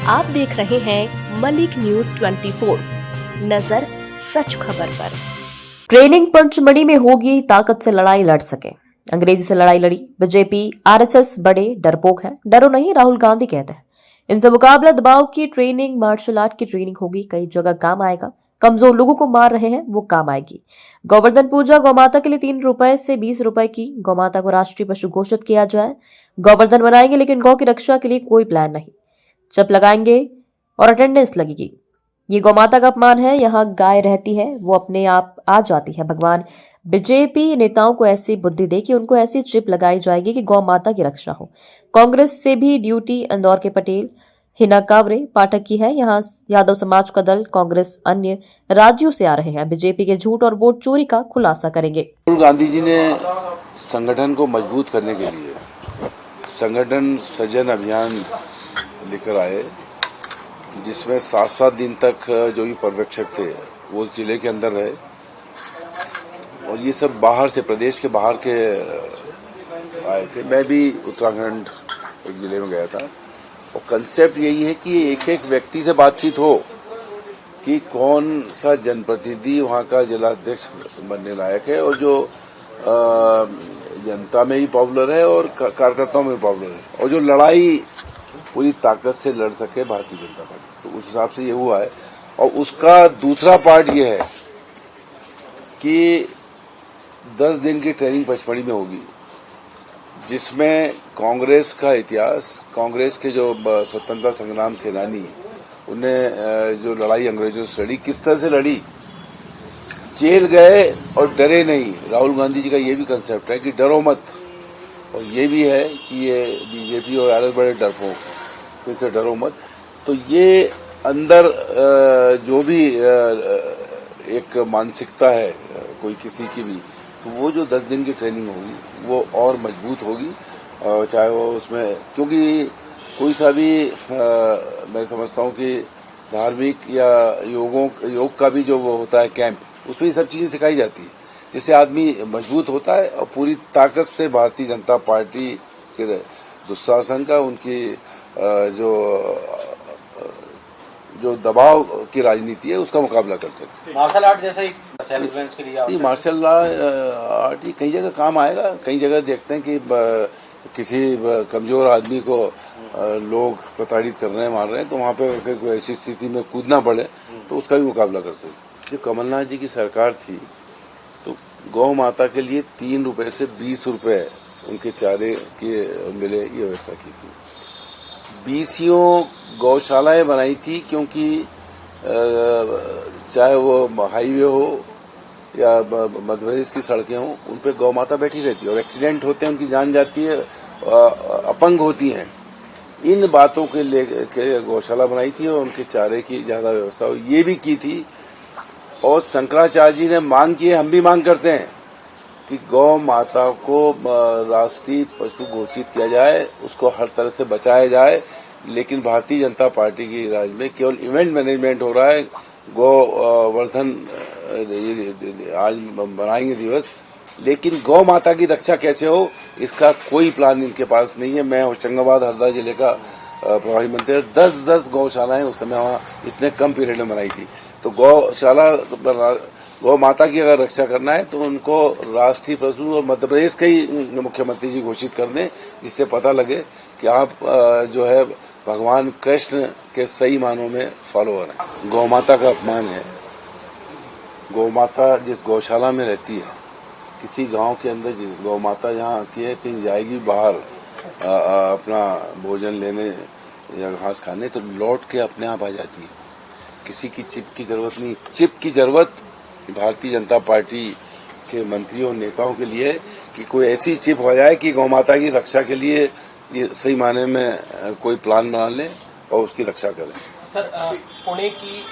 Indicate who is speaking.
Speaker 1: आप देख रहे हैं मलिक न्यूज 24, नजर सच खबर पर।
Speaker 2: ट्रेनिंग पंचमढ़ी में होगी, ताकत से लड़ाई लड़ सके। अंग्रेजी से लड़ाई लड़ी बीजेपी आरएसएस बड़े डरपोक है, डरो नहीं राहुल गांधी कहते हैं। इनसे मुकाबला दबाव की ट्रेनिंग, मार्शल आर्ट की ट्रेनिंग होगी, कई जगह काम आएगा। कमजोर लोगों को मार रहे हैं वो काम आएगी। गोवर्धन पूजा, गौमाता के लिए 3 रुपए से 20 रुपए की गौमाता को राष्ट्रीय पशु घोषित किया जाए। गोवर्धन बनाएंगे लेकिन गौ की रक्षा के लिए कोई प्लान नहीं। चप लगाएंगे और अटेंडेंस लगेगी। ये गौमाता का अपमान है। यहाँ गाय रहती है, वो अपने आप आ जाती है। भगवान बीजेपी नेताओं को ऐसी बुद्धि दे कि उनको ऐसी चिप लगाई जाएगी कि गौ माता की रक्षा हो। कांग्रेस से भी ड्यूटी इंदौर के पटेल हिना कावरे पाठक की है। यहाँ यादव समाज का दल, कांग्रेस अन्य राज्यों से आ रहे हैं। बीजेपी के झूठ और वोट चोरी का खुलासा करेंगे।
Speaker 3: राहुल गांधी जी ने संगठन को मजबूत करने के लिए संगठन सृजन अभियान लेकर आए, जिसमें 7-7 दिन तक जो भी पर्यवेक्षक थे वो उस जिले के अंदर रहे, और ये सब बाहर से, प्रदेश के बाहर के आए थे। मैं भी उत्तराखंड एक जिले में गया था, और कंसेप्ट यही है कि एक एक व्यक्ति से बातचीत हो कि कौन सा जनप्रतिनिधि वहाँ का जिलाध्यक्ष बनने लायक है, और जो जनता में भी पॉपुलर है और कार्यकर्ताओं में भी पॉपुलर है, और जो लड़ाई पूरी ताकत से लड़ सके भारतीय जनता पार्टी। तो उस हिसाब से ये हुआ है। और उसका दूसरा पार्ट ये है कि 10 दिन की ट्रेनिंग पचमढ़ी में होगी, जिसमें कांग्रेस का इतिहास, कांग्रेस के जो स्वतंत्रता संग्राम सेनानी, उन्हें जो लड़ाई अंग्रेजों से लड़ी, किस तरह से लड़ी, जेल गए और डरे नहीं। राहुल गांधी जी का ये भी कंसेप्ट है कि डरो मत, और ये भी है कि ये बीजेपी और आरएसएस बड़े डरपोक, तो इनसे डरो मत। तो ये अंदर जो भी एक मानसिकता है कोई किसी की भी, तो वो जो 10 दिन की ट्रेनिंग होगी वो और मजबूत होगी। चाहे वो उसमें, क्योंकि कोई सा भी मैं समझता हूँ कि धार्मिक या योग का भी जो वो होता है कैंप, उसमें ये सब चीजें सिखाई जाती है, जिससे आदमी मजबूत होता है और पूरी ताकत से भारतीय जनता पार्टी के दुशासन का, उनकी जो दबाव की राजनीति है उसका मुकाबला कर सकते।
Speaker 4: मार्शल आर्ट जैसे ही सेल्फ डिफेंस के लिए
Speaker 3: मार्शल आर्ट कई जगह काम आएगा। कई जगह देखते हैं कि किसी कमजोर आदमी को लोग प्रताड़ित कर रहे हैं, मार रहे हैं, तो वहाँ पे अगर कोई ऐसी स्थिति में कूदना पड़े तो उसका भी मुकाबला कर सकते। जब कमलनाथ जी की सरकार थी तो गौ माता के लिए 3 रुपए से 20 रुपए उनके चारे के मिले, ये व्यवस्था की थी। 20 गौशालाएं बनाई थी, क्योंकि चाहे वो हाईवे हो या मध्य प्रदेश की सड़कें हों, उन पे गौ माता बैठी रहती है और एक्सीडेंट होते हैं, उनकी जान जाती है, अपंग होती हैं। इन बातों के लेके गौशाला बनाई थी और उनके चारे की ज्यादा व्यवस्था ये भी की थी। और शंकराचार्य जी ने मांग की है, हम भी मांग करते हैं कि गौ माता को राष्ट्रीय पशु घोषित किया जाए, उसको हर तरह से बचाया जाए। लेकिन भारतीय जनता पार्टी की राज में केवल इवेंट मैनेजमेंट हो रहा है। गोवर्धन आज बनाएंगे दिवस, लेकिन गौ माता की रक्षा कैसे हो, इसका कोई प्लान इनके पास नहीं है। मैं होशंगाबाद हरदा जिले का प्रभारी मंत्री, 10-10 गौशालाएं उस समय वहाँ इतने कम पीरियड में बनाई थी। तो गौ माता की अगर रक्षा करना है तो उनको राष्ट्रीय पशु और मध्य प्रदेश के ही मुख्यमंत्री जी घोषित कर दें, जिससे पता लगे कि आप जो है भगवान कृष्ण के सही मानों में फॉलोअर हैं। गौ माता का अपमान है। गौ माता जिस गौशाला में रहती है, किसी गांव के अंदर गौ माता यहाँ आती है, कहीं जाएगी बाहर अपना भोजन लेने या घास खाने, तो लौट के अपने आप आ जाती है। किसी की चिप की जरूरत नहीं। चिप की जरूरत भारतीय जनता पार्टी के मंत्रियों नेताओं के लिए कि कोई ऐसी चिप हो जाए कि गौ माता की रक्षा के लिए ये सही माने में कोई प्लान बना ले और उसकी रक्षा करें।
Speaker 5: सर, पुणे की